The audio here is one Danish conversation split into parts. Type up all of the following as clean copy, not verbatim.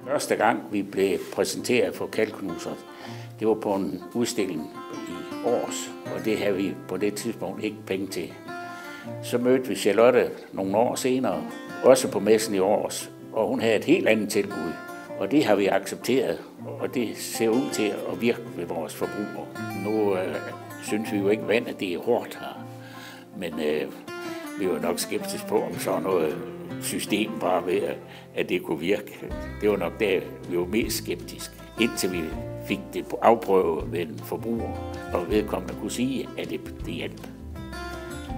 Første gang vi blev præsenteret for kalkknuser, det var på en udstilling i Aars, og det havde vi på det tidspunkt ikke penge til. Så mødte vi Charlotte nogle år senere, også på messen i Aars, og hun havde et helt andet tilbud. Og det har vi accepteret, og det ser ud til at virke ved vores forbrugere. Nu synes vi jo ikke, at det er hårdt her, men vi var nok skeptiske på, om sådan noget system bare ved, at det kunne virke. Det var nok der, vi var mest skeptiske, indtil vi fik det afprøvet ved en forbruger, og vedkommende kunne sige, at det hjælper.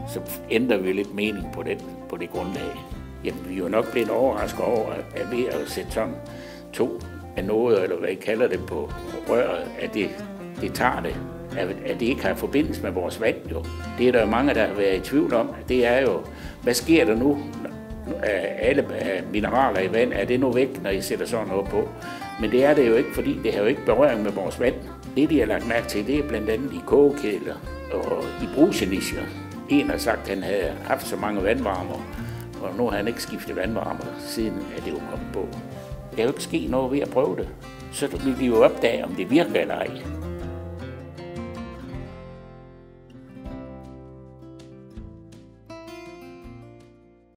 Så ændrer vi lidt mening på det grundlag. Jamen, vi er jo nok blevet overrasket over, at ved at sætte sådan to af noget, eller hvad I kalder det, på røret, at det tager det. At det ikke har forbindelse med vores vand, jo. Det er der mange, der har været i tvivl om. Det er jo, hvad sker der nu? Alle mineraler i vand, er det nu væk, når I sætter sådan noget på? Men det er det jo ikke, fordi det har jo ikke berøring med vores vand. Det, de har lagt mærke til, det er blandt andet i kogekedler og i brugsenicher. En har sagt, at han havde haft så mange vandvarmer, og nu har han ikke skiftet vandvarmer, siden at det var kommet på. Der er jo ikke sket noget ved at prøve det. Så vil vi jo opdage, om det virker eller ej.